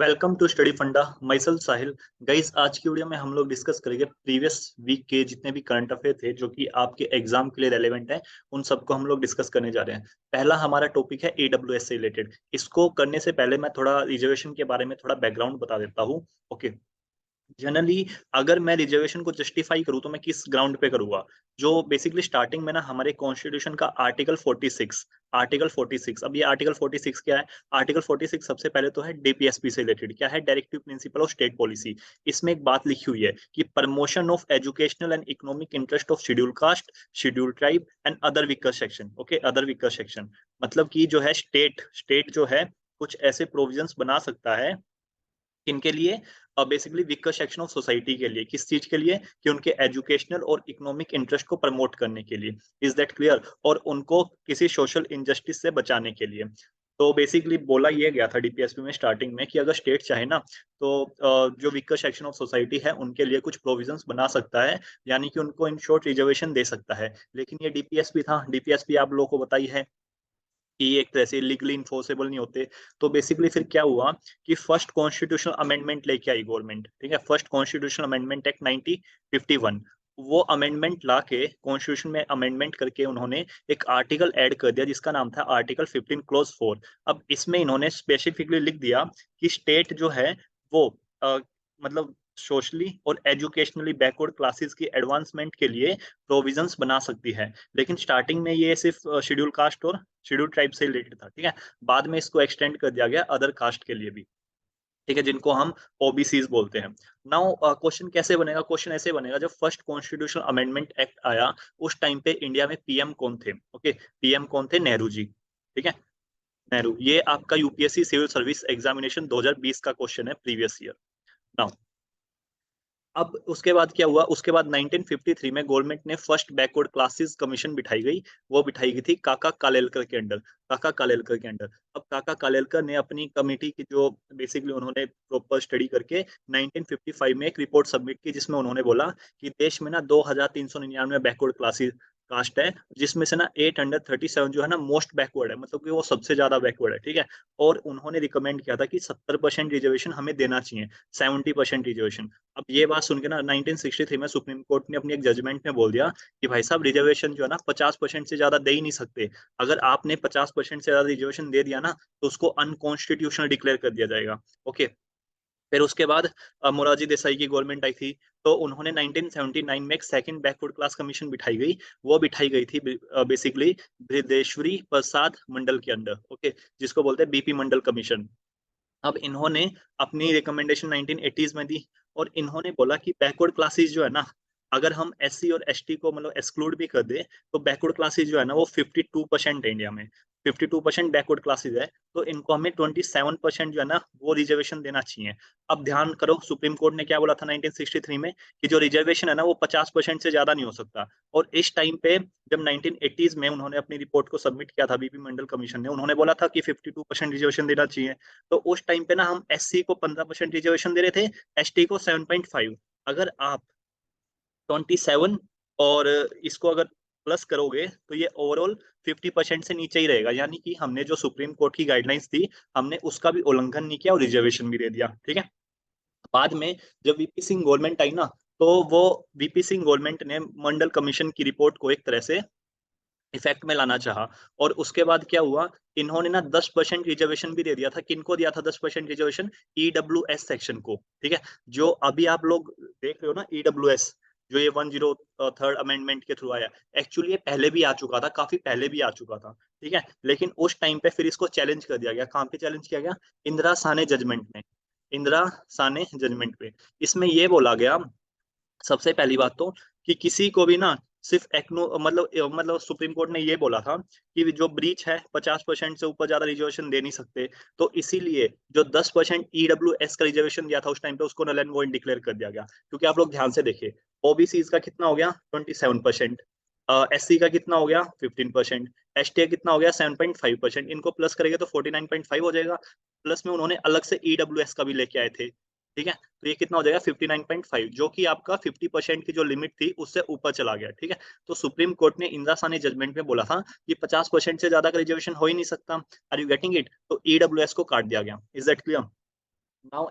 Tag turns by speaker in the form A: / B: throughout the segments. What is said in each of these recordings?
A: Welcome to study फंडा। Myself साहिल। Guys, आज की वीडियो में हम लोग डिस्कस करेंगे प्रीवियस वीक के जितने भी करंट अफेयर थे जो कि आपके एग्जाम के लिए रेलेवेंट है। उन सबको हम लोग डिस्कस करने जा रहे हैं। पहला हमारा टॉपिक है ईडब्ल्यूएस से रिलेटेड। इसको करने से पहले मैं थोड़ा रिजर्वेशन के बारे में थोड़ा बैकग्राउंड बता देता हूँ। ओके। जनरली अगर मैं रिजर्वेशन को जस्टिफाई करूं तो मैं किस ग्राउंड पे करूंगा। जो बेसिकली स्टार्टिंग में ना हमारे कॉन्स्टिट्यूशन का आर्टिकल 46। अब ये आर्टिकल 46 क्या है? आर्टिकल 46 सबसे पहले तो है डीपीएसपी से रिलेटेड। क्या है? Directive principle of state policy. इसमें एक बात लिखी हुई है कि promotion of educational and economic interest of schedule caste, schedule tribe and other weaker section. Okay, other weaker section मतलब कि जो है स्टेट जो है कुछ ऐसे प्रोविजंस बना सकता है किनके लिए? Basically weaker section of society के लिए। किस चीज के लिए? कि उनके एजुकेशनल और इकोनॉमिक इंटरेस्ट को प्रमोट करने के लिए। Is that clear? और उनको किसी सोशल इनजस्टिस से बचाने के लिए। तो बेसिकली बोला ये गया था डीपीएसपी में स्टार्टिंग में कि अगर स्टेट चाहे ना तो जो वीकर सेक्शन ऑफ सोसाइटी है उनके लिए कुछ प्रोविजंस बना सकता है, यानी कि उनको इन शॉर्ट रिजर्वेशन दे सकता है। लेकिन ये डीपीएसपी था। डीपीएसपी आप लोगों को बताई है कि एक तरह से लीगली इन्फोर्सेबल नहीं होते। तो बेसिकली फिर क्या हुआ कि फर्स्ट कॉन्स्टिट्यूशनल अमेंडमेंट लेके आई गवर्नमेंट। ठीक है, फर्स्ट कॉन्स्टिट्यूशनल अमेंडमेंट एक्ट 1951। वो अमेंडमेंट ला के कॉन्स्टिट्यूशन में अमेंडमेंट करके उन्होंने एक आर्टिकल ऐड कर दिया जिसका नाम था आर्टिकल 15 क्लॉज 4। अब इसमें इन्होंने स्पेसिफिकली लिख दिया कि स्टेट जो है वो मतलब सोशली और एजुकेशनली बैकवर्ड क्लासेस की एडवांसमेंट के लिए प्रोविजंस बना सकती है। लेकिन स्टार्टिंग में ये सिर्फ शेड्यूल कास्ट और शेड्यूल ट्राइब से रिलेटेड था। ठीक है, बाद में इसको एक्सटेंड कर दिया गया अदर कास्ट के लिए भी। ठीक है, जिनको हम ओबीसीज बोलते हैं। नाउ क्वेश्चन कैसे बनेगा? क्वेश्चन ऐसे बनेगा, जब फर्स्ट कॉन्स्टिट्यूशनल अमेंडमेंट एक्ट आया उस टाइम पे इंडिया में पीएम कौन थे? ओके, पीएम कौन थे? नेहरू जी। ठीक है, नेहरू। ये आपका यूपीएससी सिविल सर्विस एग्जामिनेशन 2020 का क्वेश्चन है, प्रीवियस ईयर। नाउ अब उसके बाद क्या हुआ? उसके बाद 1953 में गवर्नमेंट ने फर्स्ट बैकवर्ड क्लासेस कमीशन बिठाई गई। वो बिठाई गई थी काका कालेलकर के अंडर। काका कालेलकर के अंडर। अब काका कालेलकर ने अपनी कमेटी की जो बेसिकली उन्होंने प्रॉपर स्टडी करके 1955 में एक रिपोर्ट सबमिट की जिसमें उन्होंने बोला कि देश में ना 2399 बैकवर्ड क्लासेस कास्ट है, जिसमें से ना 837 जो है ना मोस्ट बैकवर्ड है, मतलब कि वो सबसे ज्यादा बैकवर्ड है। ठीक है, और उन्होंने रिकमेंड किया था कि 70% रिजर्वेशन हमें देना चाहिए, 70% रिजर्वेशन। अब ये बात सुन के ना 1963 में सुप्रीम कोर्ट ने अपनी एक जजमेंट में बोल दिया कि भाई साहब रिजर्वेशन जो है ना 50% से ज्यादा दे ही नहीं सकते। अगर आपने 50% से ज्यादा रिजर्वेशन दे दिया ना तो उसको अनकॉन्स्टिट्यूशनल डिक्लेयर कर दिया जाएगा। ओके। फिर उसके बाद मोरारजी देसाई की गवर्नमेंट आई थी। तो उन्होंने 1979 में एक सेकंड बैकवर्ड क्लास कमीशन बिठाई गई। वो बिठाई गई थी बेसिकली बृहदेश्वरी प्रसाद मंडल के अंडर। ओके, जिसको बोलते हैं बीपी मंडल कमीशन। अब इन्होंने अपनी रिकमेंडेशन 1980s में दी और इन्होंने बोला कि बैकवर्ड क्लासेस जो है ना, अगर हम एससी और एसटी को मतलब एक्सक्लूड भी कर दे तो बैकवर्ड क्लासेस जो है ना वो 52% है इंडिया में। 52% बैकवर्ड क्लासेस है। तो इनको हमें 27% जो है ना वो रिजर्वेशन देना चाहिए। अब ध्यान करो, सुप्रीम कोर्ट ने क्या बोला था 1963 में कि जो रिजर्वेशन है ना वो 50% से ज्यादा नहीं हो सकता। और इस टाइम पे जब 1980s में उन्होंने अपनी रिपोर्ट को सबमिट किया था बीपी मंडल कमीशन ने, उन्होंने बोला था कि 52% रिजर्वेशन देना चाहिए। तो उस टाइम पे ना हम एससी को 15% रिजर्वेशन दे रहे थे, एसटी को 7.5। अगर आप 27 और इसको अगर प्लस करोगे तो ये ओवरऑल 50% से नीचे ही रहेगा, यानी कि हमने जो सुप्रीम कोर्ट की गाइडलाइंस थी हमने उसका भी उल्लंघन नहीं किया और रिजर्वेशन भी दे दिया। ठीक है। बाद में जब वीपी सिंह गवर्नमेंट आई ना तो वो वीपी सिंह गवर्नमेंट ने मंडल कमीशन की रिपोर्ट को एक तरह से इफेक्ट में लाना चाहा। और उसके बाद क्या हुआ? इन्होंने ना 10% रिजर्वेशन भी दे दिया था। किनको दिया था 10% रिजर्वेशन? ईडब्ल्यूएस सेक्शन को। ठीक है, जो अभी आप लोग देख रहे हो ना ईडब्ल्यूएस, जो ये 103rd अमेंडमेंट के थ्रू आया। एक्चुअली ये पहले भी आ चुका था, काफी पहले भी आ चुका था। ठीक है, लेकिन उस टाइम पे फिर इसको चैलेंज कर दिया गया। कहाँ पे चैलेंज किया गया? इंदिरा साने जजमेंट में। इंदिरा साने जजमेंट पे इसमें ये बोला गया सबसे पहली बात तो कि किसी को भी ना सिर्फ एक्नो मतलब सुप्रीम कोर्ट ने ये बोला था कि जो ब्रीच है 50% से ऊपर ज्यादा रिजर्वेशन दे नहीं सकते। तो इसीलिए जो 10% ईडब्ल्यूएस का रिजर्वेशन दिया था उस टाइम पे उसको नल एंड वॉइड डिक्लेयर कर दिया गया। क्योंकि आप लोग ध्यान से देखिए, ओबीसी का कितना हो गया? 27%। एससी का कितना हो गया? 15%। एसटी का कितना हो गया? 7.5%। इनको प्लस करेंगे तो 49.5 हो जाएगा। प्लस में उन्होंने अलग से ईडब्ल्यूएस का भी लेके आए थे। ठीक है, तो ये कितना हो जाएगा? 59.5, जो कि आपका 50% की जो लिमिट थी उससे ऊपर चला गया। ठीक है, तो सुप्रीम कोर्ट ने इंदिरा सानी जजमेंट में बोला था कि 50% से ज्यादा का रिजर्वेशन हो ही नहीं सकता। Are you getting it? तो ईडब्ल्यूएस को काट दिया गया। Is that clear? नाउ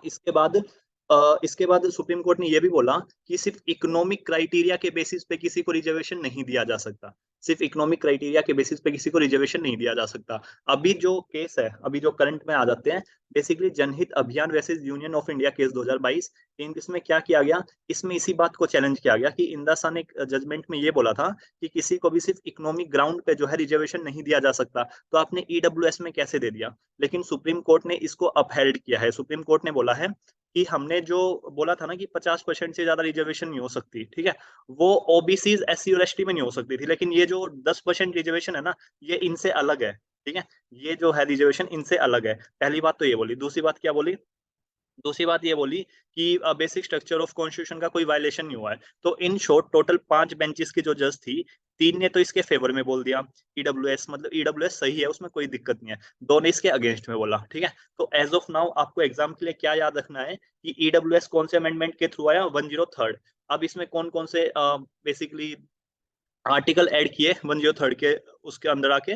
A: इसके बाद सुप्रीम कोर्ट ने यह भी बोला कि सिर्फ इकोनॉमिक क्राइटेरिया के बेसिस पे किसी को रिजर्वेशन नहीं दिया जा सकता। सिर्फ इकोनॉमिक क्राइटेरिया के बेसिस पे किसी को रिजर्वेशन नहीं दिया जा सकता। अभी जो केस है, अभी जो करंट में आ जाते हैं, बेसिकली जनहित अभियान versus union of India case 2022। इसमें क्या किया गया, इसमें इसी बात को चैलेंज किया गया कि इंदासा ने जजमेंट में ये बोला था कि किसी को भी सिर्फ इकोनॉमिक ग्राउंड पे जो है रिजर्वेशन नहीं दिया जा सकता, तो आपने ईडब्ल्यूएस में कैसे दे दिया। लेकिन सुप्रीम कोर्ट ने इसको अपहेल्ड किया है। सुप्रीम कोर्ट ने बोला है कि हमने जो बोला था ना कि 50% से ज्यादा रिजर्वेशन नहीं हो सकती, ठीक है, वो ओबीसी एससी और एसटी में नहीं हो सकती थी, लेकिन ये जो 10% रिजर्वेशन है ना, ये इनसे अलग है। ठीक है, ये जो है रिजर्वेशन इनसे अलग है। पहली बात तो ये बोली। दूसरी बात क्या बोली, दूसरी बात ये बोली कि बेसिक स्ट्रक्चर ऑफ कॉन्स्टिट्यूशन का कोई वायलेशन नहीं हुआ है। तो इन शॉर्ट टोटल 5 बेंचेस की जो जज थी, 3 ने तो इसके फेवर में बोल दिया, ईडब्ल्यूएस मतलब ईडब्ल्यूएस सही है, उसमें कोई दिक्कत नहीं है। 2 ने इसके अगेंस्ट में बोला। ठीक है, तो एज ऑफ नाउ आपको एग्जाम के लिए क्या याद रखना है कि ईडब्ल्यूएस कौन से अमेंडमेंट के थ्रू आया, 103। अब इसमें कौन कौन से बेसिकली आर्टिकल ऐड किए 103 के, उसके अंदर आके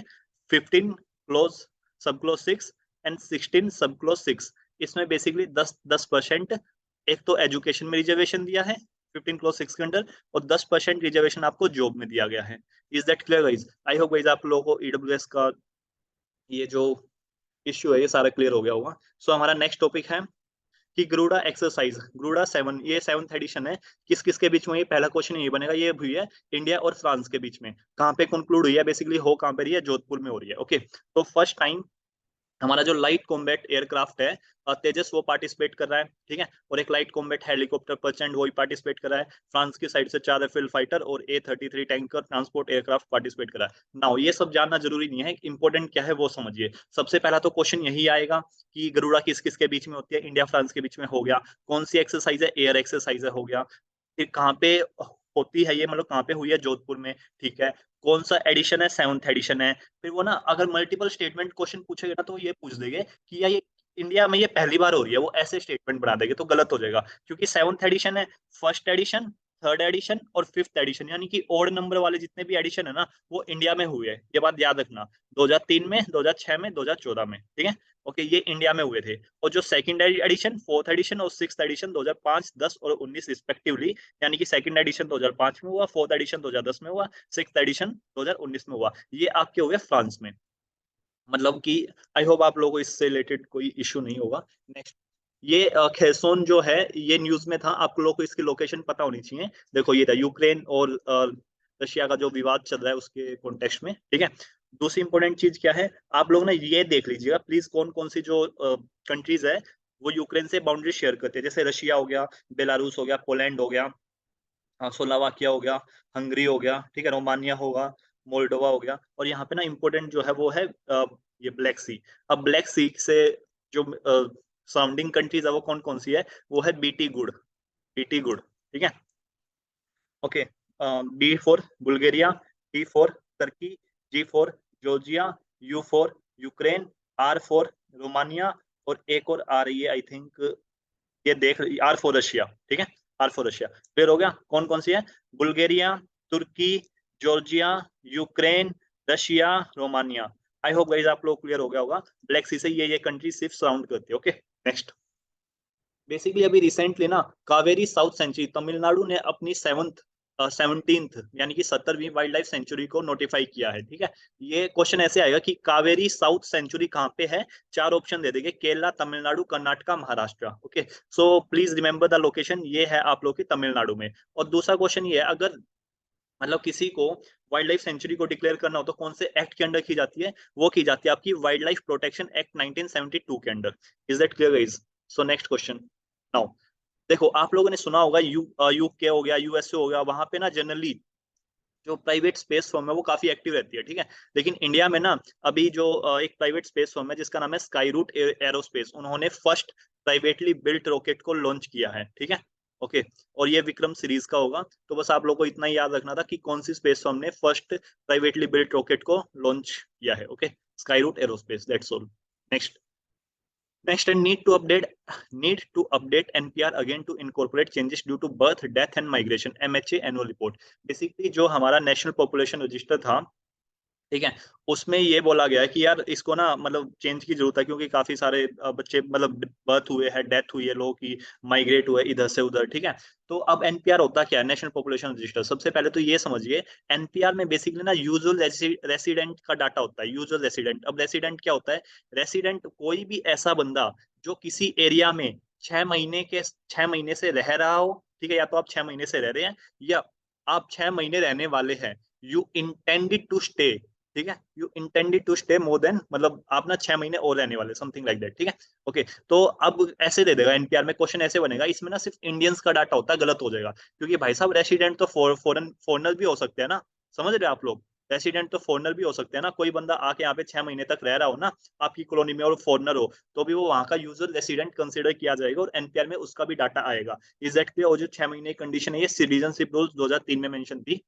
A: 15 क्लोज, सब क्लोज 6 एंड 16 सब क्लोज 6। इसमें बेसिकली 10% एक तो एजुकेशन में रिजर्वेशन दिया है 15 क्लोज 6 के अंडर, और 10% रिजर्वेशन आपको जॉब में दिया गया है। Is that clear guys? I hope guys आप लोगों को ईडब्ल्यूएस का ये जो इश्यू है ये सारा क्लियर हो गया होगा। सो हमारा नेक्स्ट टॉपिक है कि गरुड़ा एक्सरसाइज, गरुड़ा 7, ये 7th एडिशन है। किस किस के बीच में, ये पहला क्वेश्चन ये बनेगा, ये हुई है इंडिया और फ्रांस के बीच में। कहाँ पे कंक्लूड हुई है, बेसिकली हो कहाँ पे रही है, जोधपुर में हो रही है। ओके, तो फर्स्ट टाइम हमारा जो लाइट कॉम्बैट एयरक्राफ्ट है तेजस, वो पार्टिसिपेट कर रहा है। ठीक है, और एक लाइट कॉम्बैट हेलीकॉप्टर प्रचंड, वो भी पार्टिसिपेट कर रहा है। फ्रांस की साइड से 4 राफेल फाइटर और A33 tanker transport aircraft participate कर रहा है। नाउ ये सब जानना जरूरी नहीं है, इंपॉर्टेंट क्या है वो समझिए। सबसे पहला तो क्वेश्चन यही आएगा कि गरुड़ा किस किस के बीच में होती है, इंडिया फ्रांस के बीच में हो गया। कौन सी एक्सरसाइज है, एयर एक्सरसाइज है, हो गया। फिर कहाँ पे होती है ये, मतलब कहाँ पे हुई है, जोधपुर में। ठीक है, कौन सा एडिशन है, 7th एडिशन है। फिर वो ना अगर मल्टीपल स्टेटमेंट क्वेश्चन पूछेगा ना, तो ये पूछ देंगे कि या ये इंडिया में ये पहली बार हो रही है, वो ऐसे स्टेटमेंट बना देंगे, तो गलत हो जाएगा। क्योंकि 7th एडिशन है, फर्स्ट एडिशन, थर्ड एडिशन और 5th एडिशन, यानी कि ओड नंबर वाले जितने भी एडिशन है ना, वो इंडिया में हुए हैं। ये बात याद रखना, 2003 में, 2006 में, 2014 में। ठीक है, ओके, ये इंडिया में हुए थे। और जो सेकंड एडिशन, फोर्थ एडिशन और 6th एडिशन 2005, 10 और 19 रिस्पेक्टिवली, यानी कि सेकंड एडिशन 2005 में हुआ, फोर्थ एडिशन 2010 में हुआ, 6th एडिशन 2019 में हुआ। ये आपके हो गए फ्रांस में। मतलब कि आई होप आप लोगों को इससे रिलेटेड कोई इश्यू नहीं होगा। नेक्स्ट, ये खेरसोन जो है, ये न्यूज में था, आप लोगों को इसकी लोकेशन पता होनी चाहिए। देखो ये था यूक्रेन और रशिया का जो विवाद चल रहा है उसके कॉन्टेक्स्ट में। ठीक है, दूसरी इंपॉर्टेंट चीज क्या है, आप लोग ना ये देख लीजिएगा प्लीज, कौन कौन सी जो कंट्रीज है वो यूक्रेन से बाउंड्री शेयर करते हैं। जैसे रशिया हो गया, बेलारूस हो गया, पोलैंड हो गया, स्लोवाकिया हो गया, हंगरी हो गया, ठीक है, रोमानिया होगा, मोल्डोवा हो गया। और यहाँ पे ना इम्पोर्टेंट जो है वो है ये ब्लैक सी। अब ब्लैक सी से जो सराउंडिंग कंट्रीज है वो कौन कौन सी है, वो है बीटी गुड, बीटी गुड। ठीक है, okay, B for Bulgaria, T for Turkey, G for Georgia, U for Ukraine, R for Romania, और एक और आ रही है आई थिंक, ये देख, आर फॉर रशिया। ठीक है, आर फॉर रशिया। क्लियर हो गया, कौन कौन सी है, बुल्गारिया, तुर्की, Georgia, Ukraine, Russia, Romania. I hope guys आप लोग क्लियर हो गया होगा। ब्लैक सी से ये कंट्री सिर्फ सराउंड करती है। ओके, नेक्स्ट, बेसिकली अभी रिसेंटली ना कावेरी साउथ सेंचुरी, तमिलनाडु ने अपनी 17th यानी कि 70वीं वाइल्ड लाइफ सेंचुरी को नोटिफाई किया है। ठीक है, ये क्वेश्चन ऐसे आएगा कि कावेरी साउथ सेंचुरी कहाँ पे है। 4 ऑप्शन दे देंगे, Kerala, Tamil Nadu, Karnataka, Maharashtra. Okay, so please remember the location, ये है आप लोग की तमिलनाडु में। और दूसरा क्वेश्चन ये है, अगर मतलब किसी को वाइल्ड लाइफ सेंचुरी को डिक्लेयर करना हो तो कौन से एक्ट के अंडर की जाती है, वो की जाती है आपकी वाइल्ड लाइफ प्रोटेक्शन एक्ट 1972 के under. Is that clear guys? So next question now, देखो आप लोगों ने सुना होगा यूके हो गया, यूएसए हो गया, वहां पे ना जनरली जो प्राइवेट स्पेस फर्म है वो काफी एक्टिव रहती है। ठीक है, लेकिन इंडिया में ना अभी जो एक प्राइवेट स्पेस फर्म है जिसका नाम है स्काई रूट एरोस्पेस, उन्होंने फर्स्ट प्राइवेटली बिल्ट रॉकेट को लॉन्च किया है। ठीक है, ओके, और ये विक्रम सीरीज का होगा। तो बस आप लोग को इतना ही याद रखना था कि कौन सी स्पेस फर्म ने फर्स्ट प्राइवेटली बिल्ट रॉकेट को लॉन्च किया है। Okay, Skyroot Aerospace, that's all. Next, next, and need to update NPR again to incorporate changes due to birth, death and migration, MHA annual report। Basically जो हमारा national population register था ठीक है। उसमें ये बोला गया है कि यार इसको ना मतलब चेंज की जरूरत है, क्योंकि काफी सारे बच्चे मतलब बर्थ हुए हैं, डेथ हुई है, लोगों की माइग्रेट हुए इधर से उधर। ठीक है। तो अब एनपीआर होता क्या है, नेशनल पॉपुलेशन रजिस्टर। सबसे पहले तो ये समझिए, एनपीआर में बेसिकली ना यूजुअल रेसिडेंट का डाटा होता है, यूजुअल रेसिडेंट। अब रेसिडेंट क्या होता है? रेसिडेंट कोई भी ऐसा बंदा जो किसी एरिया में 6 महीने से रह रहा हो। ठीक है, या तो आप 6 महीने से रह रहे हैं, या आप 6 महीने रहने वाले हैं, यू इंटेंडेड टू स्टे। ठीक है, you intended to stay more than, मतलब आप ना 6 महीने और रहने वाले, समथिंग लाइक दैट। ठीक है। ओके। तो अब ऐसे दे देगा एनपीआर में, क्वेश्चन ऐसे बनेगा, इसमें ना सिर्फ इंडियंस का डाटा होता है, गलत हो जाएगा, क्योंकि भाई साहब रेसिडेंट तो फॉरनर भी हो सकते हैं ना। समझ रहे हो आप लोग? रेसिडेंट तो फॉरनर भी हो सकते हैं ना, कोई बंदा आके यहाँ पे 6 महीने तक रह रहा हो ना आपकी कॉलोनी में, और फॉरनर हो, तो भी वो वहां का यूजर रेसिडेंट कंसिडर किया जाएगा, और एनपीआर में उसका भी डाटा आएगा। Is that clear? और जो 6 महीने की कंडीशन है, ये सिटीजनशिप रूल्स 2003 में मेंशन थी।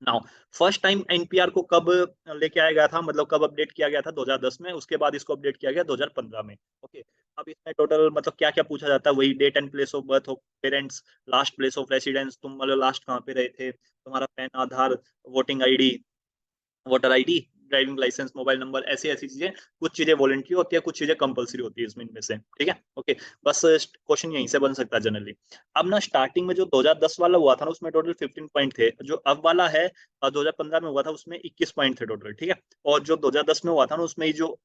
A: नाउ फर्स्ट टाइम एनपीआर को कब लेके आया गया था, मतलब कब अपडेट किया गया था? 2010 में। उसके बाद इसको अपडेट किया गया 2015 में। ओके। अब इसमें टोटल मतलब क्या क्या पूछा जाता है, वही date and place of birth of parents, last place of residence, तुम मतलब लास्ट कहाँ पे रहे थे, तुम्हारा PAN, Aadhaar, voting ID, voter ID, driving licence, mobile number, ऐसी ऐसी चीजें। कुछ चीजें वॉलेंट्री होती है, कुछ चीजें कंपलसरी होती है इसमें, इनमें से। ठीक है। ओके। बस क्वेश्चन यहीं से बन सकता है जनरली। अब ना स्टार्टिंग में जो 2010 वाला हुआ था ना, उसमें टोटल 15 पॉइंट थे। जो अब वाला है 2015 में हुआ था, उसमें 21 पॉइंट थे टोटल। ठीक है। और जो 2010 में हुआ था ना, उसमें ये जो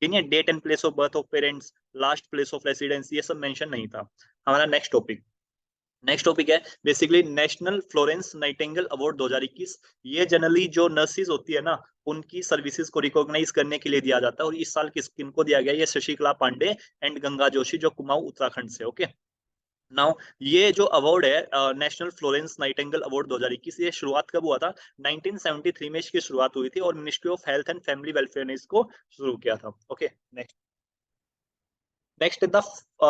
A: date and place of birth of parents, last place of residence, ये सब मेंशन नहीं था। हमारा नेक्स्ट टॉपिक है basically national Florence Nightingale award 2021। ये जनरली जो नर्सिस होती है ना, उनकी सर्विसेज को रिकॉग्नाइज करने के लिए दिया जाता है, और इस साल किनको दिया गया? ये शशिकला पांडे एंड गंगा जोशी, जो कुमाऊं उत्तराखंड से। ओके। नाउ ये जो अवार्ड है नेशनल फ्लोरेंस नाइटिंगेल अवार्ड 2021, ये शुरुआत कब हुआ था? 1973 में इसकी शुरुआत हुई थी, और ministry of health and family welfare ने इसको शुरू किया था। Okay. Next, the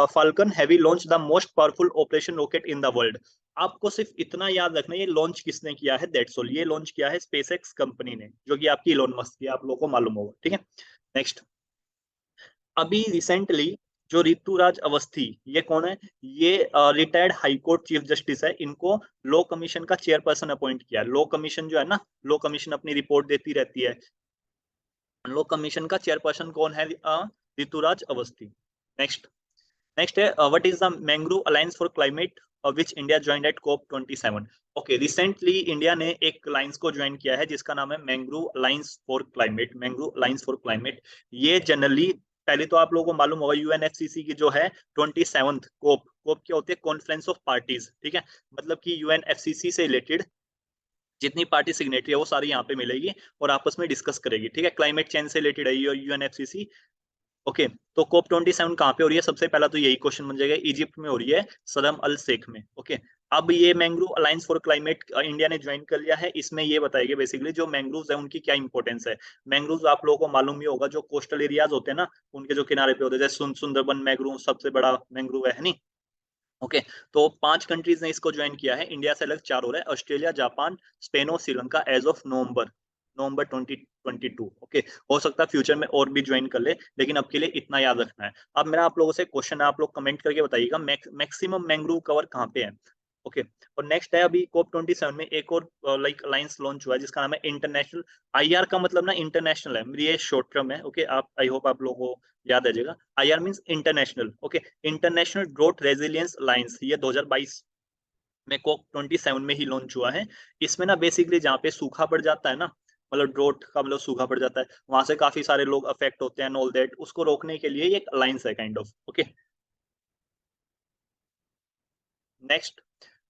A: falcon heavy launch the most powerful operation rocket in the world. आपको सिर्फ इतना याद रखना है, ये लॉन्च किसने किया है, दैट्स ऑल। ये लॉन्च किया है स्पेसएक्स कंपनी ने, जो कि आपकी इलोन मस्क की, आप लोगों को मालूम होगा। ठीक है। नेक्स्ट, अभी रिसेंटली जो ऋतुराज अवस्थी, ये कौन है? ये retired high court chief justice है। इनको लॉ कमीशन का चेयरपर्सन अपॉइंट किया है। लॉ कमीशन जो है ना, लॉ कमीशन अपनी रिपोर्ट देती रहती है। लॉ कमीशन का चेयरपर्सन कौन है? ऋतुराज अवस्थी। नेक्स्ट, नेक्स्ट है what is the mangrove alliance for climate which India joined at COP 27। Okay, recently India ने एक अलायंस को ज्वाइन किया है, जिसका नाम है mangrove alliance for climate. Mangrove alliance for climate, ये जनरली, पहले तो आप लोगों को मालूम होगा, यूएनएफसीसी की जो है 27th कोप, कोप क्या होती है? Conference of parties. ठीक है। मतलब कि यूएनएफसीसी से रिलेटेड जितनी पार्टी सिग्नेटरी है वो सारी यहाँ पे मिलेगी, और आपस में डिस्कस करेगी। ठीक है। क्लाइमेट चेंज से रिलेटेड है यूएनएफसीसी। ओके। तो COP 27 कहाँ पे हो रही है? सबसे पहला तो यही क्वेश्चन बन जाएगा, इजिप्ट में हो रही है, शर्म अल शेख में। ओके। अब ये mangrove alliance for climate India ने ज्वाइन कर लिया है। इसमें ये बताएगा बेसिकली जो मैंग्रोव्स है उनकी क्या इंपॉर्टेंस है। मैंग्रोव्स आप लोगों को मालूम ही होगा, जो कोस्टल एरियाज होते हैं ना, उनके जो किनारे पे होते हैं, जैसे सुंदरबन मैंग्रोव सबसे बड़ा मैंग्रोव है नहीं? ओके। तो 5 कंट्रीज ने इसको ज्वाइन किया है, इंडिया से अलग 4 हो रहा है, ऑस्ट्रेलिया, जापान, स्पेन और Sri Lanka, as of November November 2022। Okay. हो सकता है फ्यूचर में और भी ज्वाइन कर ले, लेकिन अब के लिए इतना याद रखना है। अब मेरा आप लोगों से क्वेश्चन है, आप लोग कमेंट करके बताइएगा, मैक्सिमम मैंग्रोव कवर कहाँ पे है? ओके। और नेक्स्ट है, अभी COP 27 में एक और लाइक अलायंस लॉन्च हुआ है, जिसका नाम है इंटरनेशनल। आईआर का मतलब ना इंटरनेशनल है, मेरी ये शॉर्ट टर्म है। ओके। आप, आई होप आप लोगों को याद आ जाएगा। IR means international. Okay. International draught resilience alliance, ये 2022 में COP 27 में ही लॉन्च हुआ है। इसमें ना बेसिकली जहाँ पे सूखा पड़ जाता है ना, मतलब ड्रोट का मतलब सूखा पड़ जाता है, वहां से काफी सारे लोग अफेक्ट होते हैं, ऑल दैट, उसको रोकने के लिए ये एक अलायंस है kind of. Okay. Next,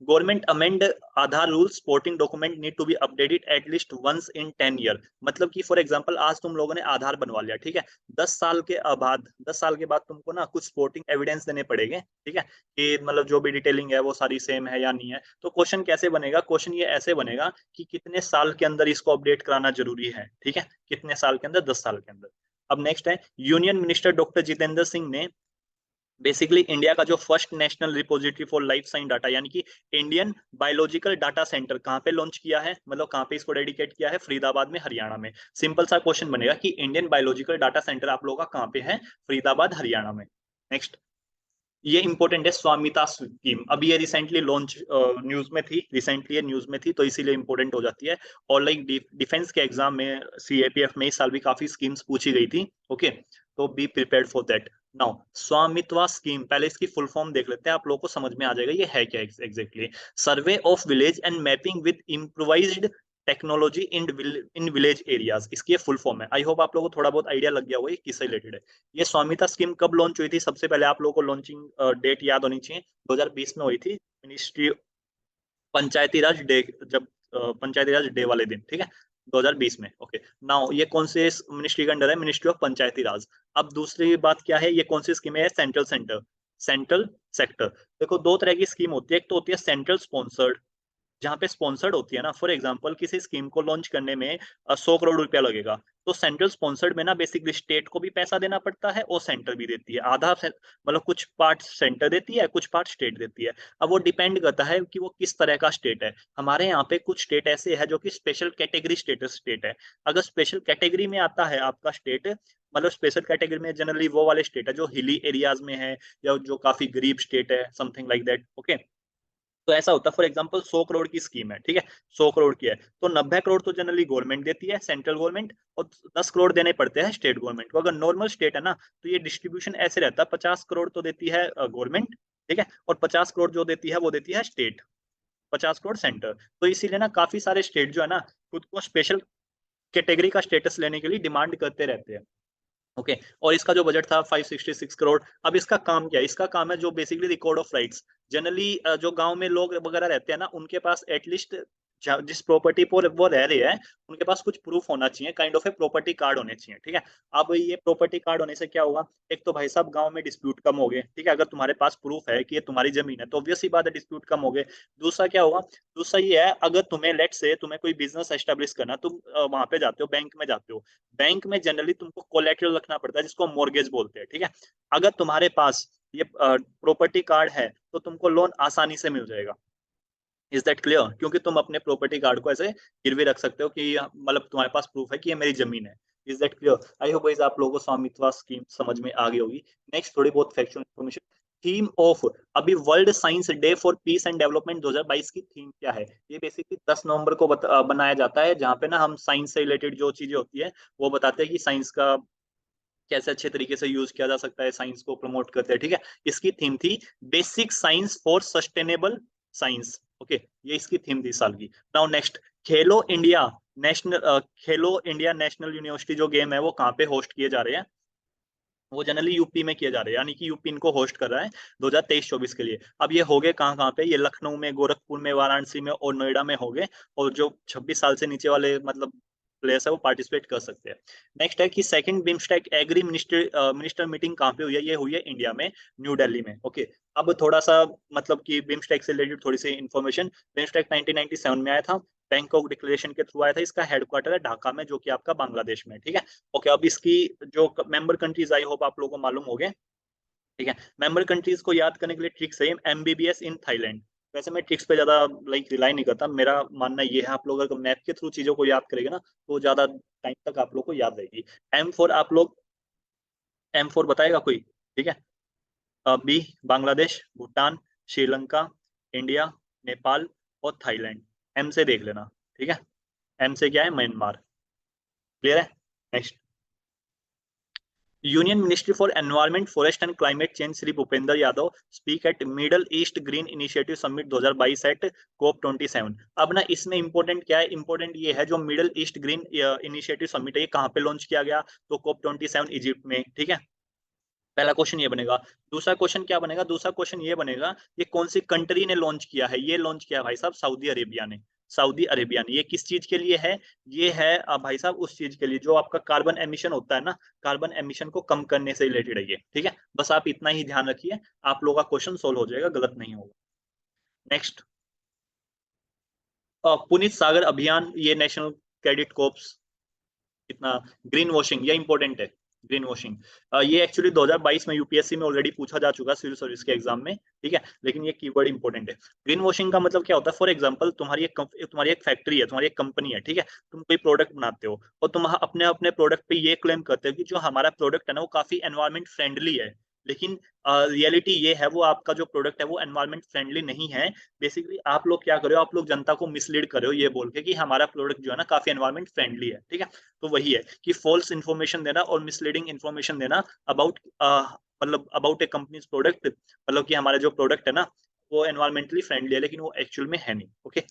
A: government amend Aadhaar rule, supporting document need to be updated at least once in 10 year. मतलब कि फॉर एग्जांपल आज तुम लोगों ने आधार बनवा लिया, ठीक है, 10 साल के बाद, 10 साल के बाद तुमको ना कुछ सपोर्टिंग एविडेंस देने पड़ेंगे। ठीक है, कि मतलब जो भी डिटेलिंग है वो सारी सेम है या नहीं है। तो क्वेश्चन कैसे बनेगा? क्वेश्चन ये ऐसे बनेगा कि कितने साल के अंदर इसको अपडेट कराना जरूरी है। ठीक है, कितने साल के अंदर? 10 साल के अंदर। अब नेक्स्ट है, union minister doctor Jitendra Singh ने बेसिकली इंडिया का जो first national repository for life science data, यानी कि इंडियन बायोलॉजिकल डाटा सेंटर, कहाँ पे लॉन्च किया है, मतलब कहाँ पे इसको डेडिकेट किया है? फरीदाबाद में, हरियाणा में। सिंपल सा क्वेश्चन बनेगा कि इंडियन बायोलॉजिकल डाटा सेंटर आप लोगों का कहाँ पे है? फरीदाबाद, हरियाणा में। नेक्स्ट, ये इंपॉर्टेंट है, स्वामिता स्कीम। अभी ये रिसेंटली लॉन्च न्यूज में थी, रिसेंटली ये न्यूज में थी, तो इसीलिए इंपॉर्टेंट हो जाती है। और लाइक डिफेंस के एग्जाम में, सीएपीएफ में इस साल भी काफी स्कीम्स पूछी गई थी। ओके, तो be prepared for that. Now Swamitva scheme, पहले इसकी फुल फॉर्म देख लेते हैं, आप लोगों को समझ में आ जाएगा ये है क्या exactly. Survey of village and mapping with improvised technology in village areas, इसकी ये फुल फॉर्म है। आई होप आप लोगों को थोड़ा बहुत आइडिया लग गया होगा ये किससे रिलेटेड है। ये स्वामित्व स्कीम कब लॉन्च हुई थी? सबसे पहले आप लोगों को लॉन्चिंग डेट याद होनी चाहिए, 2020 में हुई थी। मिनिस्ट्री पंचायती राज डे, जब पंचायती राज डे वाले दिन, ठीक है, 2020 में। ओके, नाउ ये कौन से मिनिस्ट्री के अंडर है? मिनिस्ट्री ऑफ पंचायती राज। अब दूसरी बात क्या है, ये कौन सी स्कीम है? Central centre, central sector. देखो दो तरह की स्कीम होती है, एक तो होती है सेंट्रल स्पॉन्सर्ड, जहाँ पे स्पॉन्सर्ड होती है ना, फॉर एग्जांपल किसी स्कीम को लॉन्च करने में 100 करोड़ रुपया लगेगा, तो सेंट्रल स्पॉन्सर्ड में ना बेसिकली स्टेट को भी पैसा देना पड़ता है और सेंटर भी देती है आधा मतलब कुछ पार्ट सेंटर देती है, कुछ पार्ट स्टेट देती है। अब वो डिपेंड करता है कि वो किस तरह का स्टेट है। हमारे यहाँ पे कुछ स्टेट ऐसे है जो कि स्पेशल कैटेगरी स्टेटस स्टेट है। अगर स्पेशल कैटेगरी में आता है आपका स्टेट, मतलब स्पेशल कैटेगरी में जनरली वो वाले स्टेट है जो हिली एरियाज में है, या जो काफी गरीब स्टेट है, समथिंग लाइक दैट। ओके, तो ऐसा होता है, फॉर एग्जांपल 100 करोड़ की स्कीम है, ठीक है, 100 करोड़ की है, तो 90 करोड़ तो जनरली गवर्नमेंट देती है, सेंट्रल गवर्नमेंट, और 10 करोड़ देने पड़ते हैं स्टेट गवर्नमेंट को। अगर नॉर्मल स्टेट है ना, तो ये डिस्ट्रीब्यूशन ऐसे रहता है, 50 करोड़ तो देती है गवर्नमेंट, ठीक है, और 50 करोड़ जो देती है वो देती है स्टेट, 50 करोड़ सेंटर। तो इसीलिए ना काफी सारे स्टेट जो है ना, खुद को स्पेशल कैटेगरी का स्टेटस लेने के लिए डिमांड करते रहते हैं। ओके, और इसका जो बजट था 566 करोड़। अब इसका काम क्या है? इसका काम है जो basically record of rights. Generally जो गांव में लोग वगैरह रहते हैं ना, उनके पास एटलीस्ट जिस प्रॉपर्टी पर वो रह रहे हैं, उनके पास कुछ प्रूफ होना चाहिए, kind of a property card होने चाहिए, ठीक है। अब ये प्रॉपर्टी कार्ड होने से क्या होगा? एक तो भाई साहब गांव में डिस्प्यूट कम हो गए, ठीक है, अगर तुम्हारे पास प्रूफ है कि ये तुम्हारी जमीन है तो ऑब्वियस ही बात है डिस्प्यूट कम हो गए। दूसरा क्या होगा? दूसरा ये है, अगर तुम्हें लेट से तुम्हें कोई बिजनेस एस्टेब्लिश करना, तुम वहां पे जाते हो, बैंक में जाते हो, बैंक में जनरली तुमको कोलेटरल रखना पड़ता है, जिसको मॉर्गेज बोलते हैं, ठीक है। अगर तुम्हारे पास ये प्रॉपर्टी कार्ड है तो तुमको लोन आसानी से मिल जाएगा। Is that clear? क्योंकि तुम अपने प्रॉपर्टी कार्ड को ऐसे गिरवी रख सकते हो कि मतलब तुम्हारे पास प्रूफ है कि ये मेरी जमीन है। Is that clear? I hope guys आप लोगों को स्वामित्व स्कीम समझ में आ गई होगी। नेक्स्ट थोड़ी बहुत फैक्चुअल इन्फॉर्मेशन। थीम ऑफ, अभी world science day for piece and development 2022 की थीम क्या है? ये बेसिकली 10 नवंबर को बनाया जाता है, जहाँ पे ना हम साइंस से रिलेटेड जो चीजें होती है वो बताते हैं कि साइंस का कैसे अच्छे तरीके से यूज किया जा सकता है, साइंस को प्रमोट करते हैं, ठीक है। इसकी थीम थी basic science for sustainable science. Okay, ये इसकी थीम थी इस साल की। नाउ नेक्स्ट, खेलो इंडिया नेशनल, खेलो इंडिया नेशनल यूनिवर्सिटी जो गेम है वो कहाँ पे होस्ट किए जा रहे हैं? वो जनरली यूपी में किए जा रहे हैं, यानी कि यूपी इनको होस्ट कर रहा है 2023-24 के लिए। अब ये हो गए कहाँ कहाँ पे? ये लखनऊ में, गोरखपुर में, वाराणसी में और नोएडा में हो गए। और जो 26 साल से नीचे वाले मतलब प्लेयर्स है वो पार्टिसिपेट कर सकते हैं। नेक्स्ट है कि second BIMSTEC agri minister minister meeting कहाँ पे हुई है? ये हुई है इंडिया में, न्यू दिल्ली में। ओके, अब थोड़ा सा मतलब कि बिम्स्टेक से रिलेटेड थोड़ी सी इन्फॉर्मेशन। बिम्स्टेक 1997 में आया था, बैंकॉक डिक्लेरेशन के थ्रू आया था। इसका हेडक्वार्टर है ढाका में, जो कि आपका बांग्लादेश में, ठीक है। ओके, अब इसकी जो मेंबर कंट्रीज, आई होप आप लोगों को मालूम हो गए, ठीक है। मेंबर कंट्रीज को याद करने के लिए ट्रिक्स है, एमबीबीएस इन थाईलैंड। वैसे मैं ट्रिक्स पे ज्यादा लाइक रिलाई नहीं करता, मेरा मानना ये है आप लोग अगर मैप के थ्रू चीजों को याद करेंगे ना, तो ज्यादा टाइम तक आप लोग को याद रहेगी। एम फॉर आप लोग, एम फॉर बताएगा कोई? ठीक है, बी बांग्लादेश, भूटान, श्रीलंका, इंडिया, नेपाल और थाईलैंड। एम से देख लेना, ठीक है। एम से क्या है? म्यांमार। क्लियर है? Next, union ministry for environment forest and climate change Shri Bhupender Yadav speak at Middle East green initiative summit 2022 at COP 27। अब ना इसमें इंपॉर्टेंट क्या है? इंपॉर्टेंट ये है जो middle East green initiative summit है, ये कहाँ पे लॉन्च किया गया? तो कोप 27 इजिप्ट में, ठीक है। पहला क्वेश्चन ये बनेगा। दूसरा क्वेश्चन क्या बनेगा? दूसरा क्वेश्चन ये बनेगा, ये कौन सी कंट्री ने लॉन्च किया है? ये लॉन्च किया भाई साहब सऊदी अरेबिया ने। सऊदी अरेबिया ने। ये किस चीज के लिए है? ये है भाई साहब उस चीज के लिए जो आपका कार्बन एमिशन होता है ना, कार्बन एमिशन को कम करने से रिलेटेड है ये, ठीक है। बस आप इतना ही ध्यान रखिए, आप लोगों का क्वेश्चन सोल्व हो जाएगा, गलत नहीं होगा। नेक्स्ट, पुनीत सागर अभियान, ये नेशनल क्रेडिट कोर्प्स, कितना ग्रीन वॉशिंग, ये इंपॉर्टेंट है। ग्रीन वॉशिंग ये एक्चुअली 2022 में यूपीएससी में ऑलरेडी पूछा जा चुका है सिविल सर्विस के एग्जाम में, ठीक है, लेकिन ये कीवर्ड इंपॉर्टेंट है। ग्रीन वॉशिंग का मतलब क्या होता है? फॉर एग्जांपल तुम्हारी एक फैक्ट्री है, तुम्हारी एक कंपनी है, ठीक है, तुम कोई प्रोडक्ट बनाते हो और तुम अपने अपने प्रोडक्ट पे ये क्लेम करते हो कि जो हमारा प्रोडक्ट है ना वो काफी एनवायरमेंट फ्रेंडली है, लेकिन रियलिटी ये है वो आपका जो प्रोडक्ट है वो एनवायरमेंट फ्रेंडली नहीं है। बेसिकली आप लोग क्या कर रहे हो, आप लोग जनता को मिसलीड कर रहे हो ये बोल के कि हमारा प्रोडक्ट जो है ना काफी एनवायरमेंट फ्रेंडली है, ठीक है। तो वही है कि फॉल्स इन्फॉर्मेशन देना और मिसलीडिंग इन्फॉर्मेशन देना अबाउट मतलब अबाउट ए कंपनीज प्रोडक्ट, मतलब कि हमारा जो प्रोडक्ट है ना वो एनवायरमेंटली फ्रेंडली है लेकिन वो एक्चुअल में है नहीं। Okay,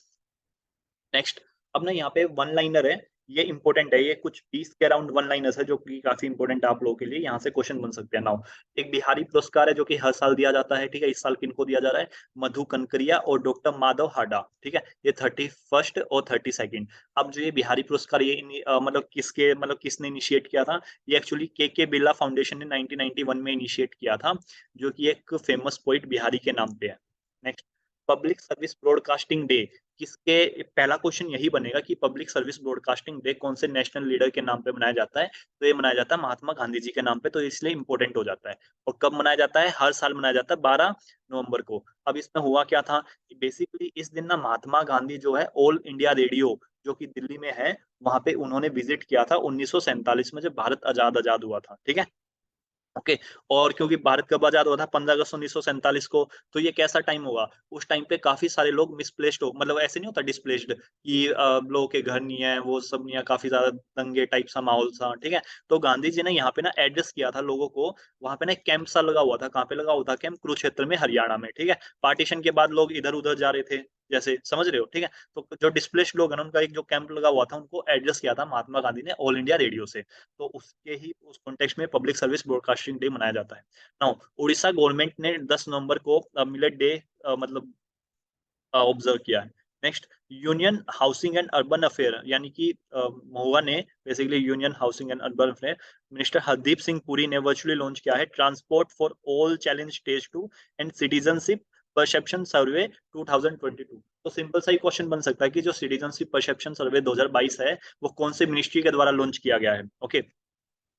A: next. अब ना यहाँ पे वन लाइनर है, ये इंपॉर्टेंट है, ये कुछ 20 के अराउंड वन लाइनर्स है जो कि काफी इंपॉर्टेंट है आप लोगों के लिए, यहाँ से क्वेश्चन बन सकते हैं। नाउ एक बिहारी पुरस्कार है जो कि हर साल दिया जाता है, ठीक है। इस साल किनको दिया जा रहा है? मधु कनकरिया और डॉक्टर माधव हाडा, ठीक है। ये 31st और 32nd। अब जो ये बिहारी पुरस्कार ये मतलब किसके मतलब किसने इनिशिएट किया था? ये एक्चुअली के बिरला फाउंडेशन ने 1991 में इनिशिएट किया था, जो कि एक फेमस पोइट बिहारी के नाम पे है। Next, public service broadcasting day किसके, पहला क्वेश्चन यही बनेगा कि पब्लिक सर्विस ब्रॉडकास्टिंग डे कौन से नेशनल लीडर के नाम पे मनाया जाता है? तो ये मनाया जाता है महात्मा गांधी जी के नाम पे, तो इसलिए इंपॉर्टेंट हो जाता है। और कब मनाया जाता है? हर साल मनाया जाता है 12 नवंबर को। अब इसमें हुआ क्या था? बेसिकली इस दिन ना महात्मा गांधी जो है ऑल इंडिया रेडियो जो कि दिल्ली में है, वहां पे उन्होंने विजिट किया था 1947 में, जब भारत आजाद आजाद हुआ था, ठीक है। ओके। और क्योंकि भारत कब आजाद हुआ था? 15 अगस्त 1947 को। तो ये कैसा टाइम होगा? उस टाइम पे काफी सारे लोग मिसप्लेस्ड हो, मतलब ऐसे नहीं होता डिस्प्लेस्ड कि लोगों के घर नहीं है, वो सब नहीं है, काफी ज्यादा दंगे टाइप सा माहौल था, ठीक है। तो गांधी जी ने यहाँ पे ना एड्रेस किया था लोगों को, वहां पे ना एक कैंप सा लगा हुआ था। कहाँ पे लगा हुआ था कैंप? कुरुक्षेत्र में, हरियाणा में, ठीक है। पार्टीशन के बाद लोग इधर उधर जा रहे थे, जैसे समझ रहे हो, ठीक है। तो जो डिस्प्लेस्ड लोग हैं ना, उनका एक जो कैंप लगा हुआ था, उनको एड्रेस किया था महात्मा गांधी ने ऑल इंडिया रेडियो से। तो उसके ही उस कॉन्टेक्स्ट में पब्लिक सर्विस ब्रॉडकास्टिंग डे मनाया जाता है। नाउ उड़ीसा गवर्नमेंट ने 10 नवंबर को मिलेट डे मतलब ऑब्जर्व किया है। Next, union housing and urban affair यानी कि महुआ ने, basically union housing and urban affair minister Hardeep Singh Puri ने वर्चुअली लॉन्च किया है transport for all challenge stage 2 and citizenship perception survey 2022। तो सिंपल सा ही क्वेश्चन बन सकता है कि जो सिटीजनशिप परसेप्शन सर्वे 2022 है वो कौन से मिनिस्ट्री के द्वारा लॉन्च किया गया है? Okay.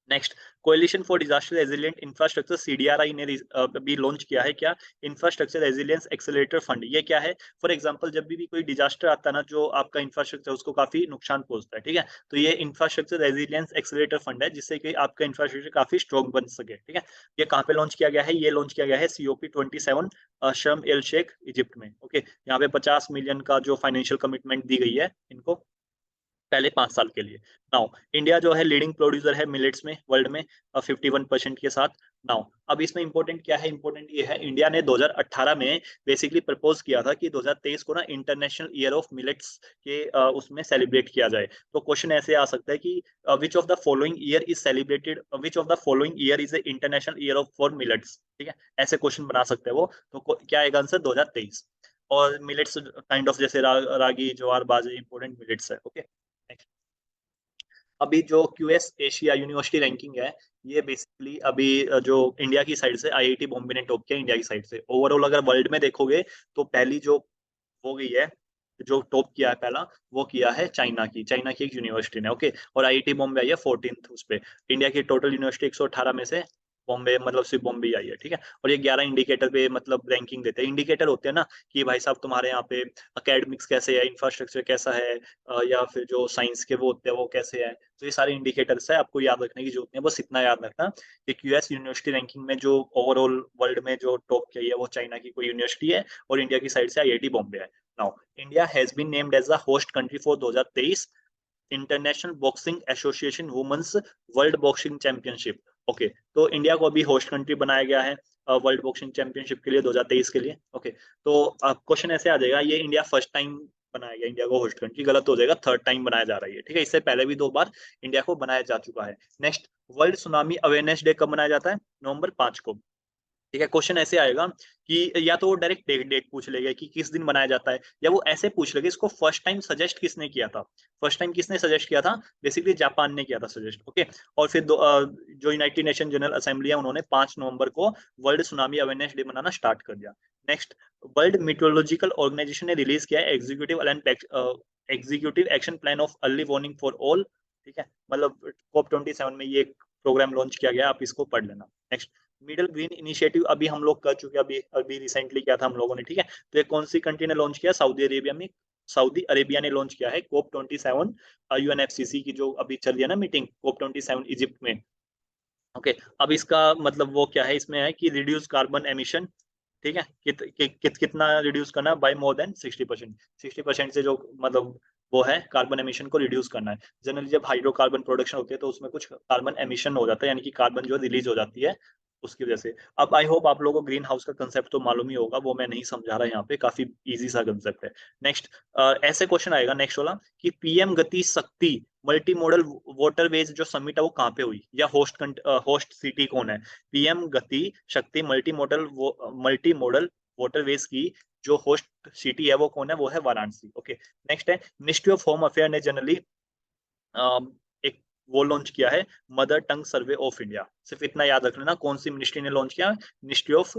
A: Next, coalition for disaster resilient infrastructure CDRI ने भी लॉन्च किया है क्या? Infrastructure resilience accelerator fund. ये क्या है? फॉर एग्जांपल जब भी कोई डिजास्टर आता है ना, जो आपका इंफ्रास्ट्रक्चर उसको काफी नुकसान पहुंचता है, ठीक है। तो ये इंफ्रास्ट्रक्चर रेजिलियंस एक्सेलरेटर फंड है, जिससे कि आपका इंफ्रास्ट्रक्चर काफी स्ट्रॉन्ग बन सके, ठीक है। ये कहाँ पे लॉन्च किया गया है? ये लॉन्च किया गया है COP27 शर्म एल शेख इजिप्ट में। ओके, यहाँ पे 50 मिलियन का जो फाइनेंशियल कमिटमेंट दी गई है इनको पहले 5 साल के लिए। नाउ इंडिया जो है लीडिंग प्रोड्यूसर है मिलेट्स में वर्ल्ड में 51% के साथ। नाउ अब इसमें इंपॉर्टेंट क्या है? इंपॉर्टेंट ये है, इंडिया ने 2018 में बेसिकली प्रपोज किया था कि 2023 को ना इंटरनेशनल ईयर ऑफ मिलेट्स के उसमें सेलिब्रेट किया जाए। तो क्वेश्चन ऐसे आ सकता है कि which of the following year is celebrated, which of the following year is a international year of for millets, ठीक है। ऐसे क्वेश्चन बना सकते हैं वो। तो क्या आएगा आंसर? 2023। और मिलेट्स काइंड ऑफ जैसे रागी ज्वार बाजरे इंपॉर्टेंट मिलेट्स है। ओके। अभी जो क्यूएस एशिया यूनिवर्सिटी रैंकिंग है, ये बेसिकली अभी जो इंडिया की साइड से आईआईटी बॉम्बे ने टॉप किया इंडिया की साइड से। ओवरऑल अगर वर्ल्ड में देखोगे तो पहली जो हो गई है, जो टॉप किया है पहला, वो किया है चाइना की एक यूनिवर्सिटी ने। ओके, और आईआईटी बॉम्बे आई है 14th उस पे। इंडिया की टोटल यूनिवर्सिटी 118 में से बॉम्बे मतलब सिर्फ बॉम्बे आई है, ठीक है। और ये 11 इंडिकेटर पे मतलब रैंकिंग देते हैं। इंडिकेटर होते हैं ना कि भाई साहब तुम्हारे यहाँ पे अकेडमिक्स कैसे है, इंफ्रास्ट्रक्चर कैसा है, या फिर जो साइंस के वो होते हैं वो कैसे है। तो ये सारे इंडिकेटर्स है, आपको याद रखने की जरूरत नहीं है, बस इतना याद रखना कि क्यूएस यूनिवर्सिटी रैंकिंग में जो ओवरऑल वर्ल्ड में जो टॉप की है वो चाइना की कोई यूनिवर्सिटी है, और इंडिया की साइड से आईआईटी बॉम्बे है। Now India has been named as the host country for 2023 international boxing association women's world boxing championship. Okay, तो इंडिया को अभी होस्ट कंट्री बनाया गया है वर्ल्ड बॉक्सिंग चैंपियनशिप के लिए 2023 के लिए। ओके, तो क्वेश्चन ऐसे आ जाएगा, ये इंडिया फर्स्ट टाइम बनाया गया इंडिया को होस्ट कंट्री, गलत हो जाएगा, थर्ड टाइम बनाया जा रही है, ठीक है। इससे पहले भी 2 बार इंडिया को बनाया जा चुका है। Next, world tsunami awareness day कब मनाया जाता है? नवंबर 5 को, ठीक है। क्वेश्चन ऐसे आएगा कि या तो वो डायरेक्ट डेट पूछ लेगा कि किस दिन बनाया जाता है, या वो ऐसे पूछ लेगा इसको फर्स्ट टाइम सजेस्ट किसने किया था। फर्स्ट टाइम किसने सजेस्ट किया था? बेसिकली जापान ने किया था सजेस्ट। ओके, और फिर जो यूनाइटेड नेशन जनरल असेंबली है उन्होंने 5 नवंबर को वर्ल्ड सुनामी अवेयरनेस डे मनाना स्टार्ट कर दिया। नेक्स्ट, वर्ल्ड मीटरोलॉजिकल ऑर्गेनाइजेशन ने रिलीज किया है executive action plan of early warning for all, ठीक है। मतलब COP27 में ये प्रोग्राम लॉन्च किया गया, आप इसको पढ़ लेना। नेक्स्ट, मिडल ग्रीन इनिशिएटिव अभी हम लोग कर चुके हैं, अभी अभी रिसेंटली किया था हम लोगों ने, ठीक है। तो ये कौन सी कंट्री ने लॉन्च किया? सऊदी अरेबिया में, सऊदी अरेबिया ने लॉन्च किया है COP27 UNFCCC की जो अभी चल रही है ना मीटिंग COP27 इजिप्ट में। ओके अब इसका मतलब वो क्या है, इसमें है कि रिड्यूस कार्बन एमिशन, ठीक है, कितना रिड्यूस करना है, बाय मोर देन 60%। 60% से जो मतलब वो है कार्बन एमिशन को रिड्यूस करना है। जनरली जब हाइड्रोकार्बन प्रोडक्शन होती है तो उसमें कुछ कार्बन एमिशन हो जाता है, यानी कि कार्बन जो रिलीज हो जाती है उसकी वजह से। अब आई होप आप लोगों को ग्रीन हाउस का कंसेप्ट तो मालूम ही होगा, वो मैं नहीं समझा रहा यहाँ पे, काफी इजी सा कंसेप्ट है। नेक्स्ट ऐसे क्वेश्चन आएगा नेक्स्ट वाला कि पीएम गति शक्ति मल्टी मॉडल वाटरवेज जो समिट है वो कहाँ पे हुई, या होस्ट सिटी कौन है। पीएम गति शक्ति मल्टी मॉडल वाटरवेज की जो होस्ट सिटी है वो कौन है, वो है वाराणसी। ओके नेक्स्ट है मिनिस्ट्री ऑफ होम अफेयर ने जनरली एक वो लॉन्च किया है, mother tongue survey of India. सिर्फ इतना याद रख लेना कौन सी मिनिस्ट्री ने लॉन्च किया, मिनिस्ट्री ऑफ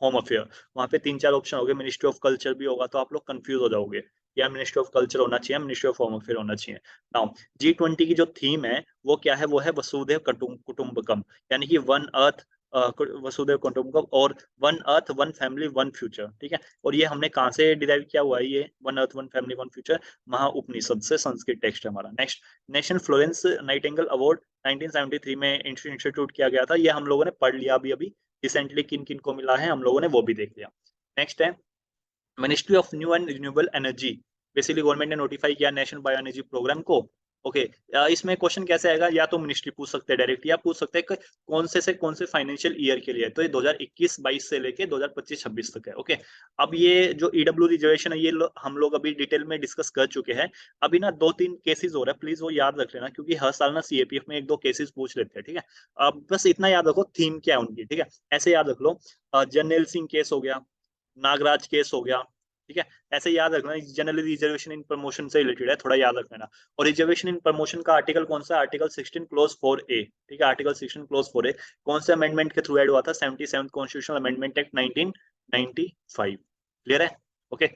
A: होम अफेयर। वहां पे 3-4 ऑप्शन हो गए, मिनिस्ट्री ऑफ कल्चर भी होगा तो आप लोग कंफ्यूज हो जाओगे, या मिनिस्ट्री ऑफ कल्चर होना चाहिए, मिनिस्ट्री ऑफ होम अफेयर होना चाहिए। नाउ G20 की जो थीम है वो क्या है, वो है वसुधैव कुटुंबकम, यानी कि वन अर्थ, वसुधैव कुटुंबकम, और one earth one family one future, ठीक है। और ये हमने कहाँ से डिराइव किया हुआ है, ये one earth one family one future महा उपनिषद से, संस्कृत टेक्स्ट है हमारा। Next national Florence Nightingale award 1973 में इंस्टीट्यूट किया गया था, ये हम लोगों ने पढ़ लिया अभी अभी रिसेंटली, किन किन को मिला है हम लोगों ने वो भी देख लिया। नेक्स्ट है ministry of new and renewable energy, basically government ने नोटिफाई किया नेशनल बायो एनर्जी प्रोग्राम को। ओके इसमें क्वेश्चन कैसे आएगा, या तो मिनिस्ट्री पूछ सकते हैं डायरेक्ट, या पूछ सकते हैं कि कौन से फाइनेंशियल ईयर के लिए है, तो ये 2021-22 से लेके 2025-26 तक है। ओके अब ये जो ईडब्ल्यू रिजर्वेशन है ये हम लोग अभी डिटेल में डिस्कस कर चुके हैं। अभी ना 2-3 केसेस हो रहा है, प्लीज वो याद रख लेना, क्योंकि हर साल ना सीएपीएफ में 1-2 केसेस पूछ लेते हैं, ठीक है। अब बस इतना याद रखो थीम क्या है उनकी, ठीक है। ऐसे याद रख लो, जर्नैल सिंह केस हो गया, नागराज केस हो गया, ठीक है। ऐसे याद रखना, जनरली रिजर्वेशन इन प्रमोशन से रिलेटेड है, थोड़ा याद रखना। और रिजर्वेशन इन प्रमोशन का आर्टिकल कौन सा, आर्टिकल 16 क्लोज 4A, ठीक है, आर्टिकल 16 क्लोज 4A कौन से अमेंडमेंट के थ्रू ऐड हुआ था, 77 कॉन्स्टिट्यूशनल अमेंडमेंट एक्ट 1995। क्लियर है। ओके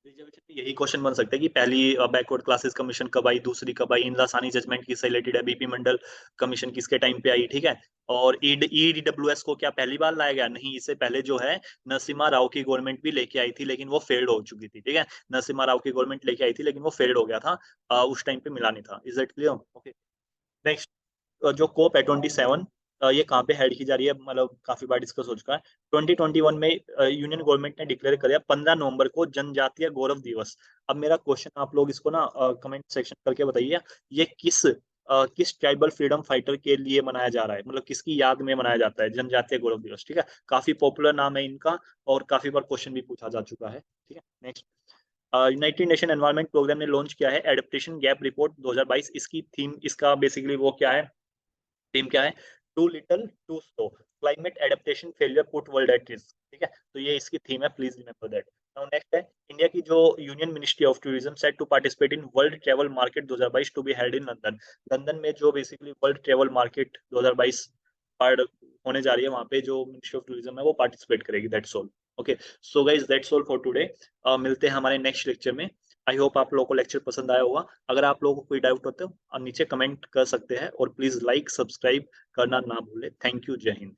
A: रिजर्वेशन में यही क्वेश्चन बन सकता है कि पहली बैकवर्ड क्लासेस कमीशन कब आई, दूसरी कब आई, इंदिरा सानी जजमेंट किससे रिलेटेड है, बीपी मंडल कमीशन किसके टाइम पे आई, ठीक है। और ईडब्ल्यूएस को क्या पहली बार लाया गया, नहीं, इससे पहले जो है नरसिम्हा राव की गवर्नमेंट भी लेके आई थी, लेकिन वो फेल्ड हो चुकी थी, ठीक है। नरसिम्हा राव की गवर्नमेंट लेके आई थी लेकिन वो फेल्ड हो गया था, उस टाइम पे मिला नहीं था। Is that clear. Okay next जो कोप है 27, ये कहाँ पे हेड की जा रही है, मतलब काफी बार डिस्कस हो चुका है। 2021 में यूनियन गवर्नमेंट ने डिक्लेयर किया 15 नवंबर को जनजातीय गौरव दिवस। अब मेरा क्वेश्चन आप लोग इसको ना कमेंट सेक्शन करके बताइए, ये किस ट्राइबल फ्रीडम फाइटर के लिए मनाया जा रहा है, मतलब किसकी याद में मनाया जाता है जनजातीय गौरव दिवस, ठीक है। काफी पॉपुलर नाम है इनका, और काफी बार क्वेश्चन भी पूछा जा चुका है, ठीक है। Next united nation environment programme ने लॉन्च किया है एडेप्टेशन गैप रिपोर्ट 2022। इसकी थीम, इसका बेसिकली वो क्या है, थीम क्या है, too little too slow climate adaptation failure put world at risk, ठीक है। तो ये इसकी थीम है, please remember that. Now next है इंडिया की जो union ministry of tourism set to participate in world travel market 2022 to be held in London. London में जो basically world travel market 2022 part होने जा रही है, वहां पे जो मिनिस्ट्री ऑफ टूरिज्म है वो पार्टिसिपेट करेगी। That's all. Okay so guys that's all for today. मिलते हैं हमारे नेक्स्ट लेक्चर में। आई होप आप लोगों को लेक्चर पसंद आया होगा। अगर आप लोगों को कोई डाउट होते हो नीचे कमेंट कर सकते हैं, और प्लीज लाइक सब्सक्राइब करना ना भूले। थैंक यू, जय हिंद।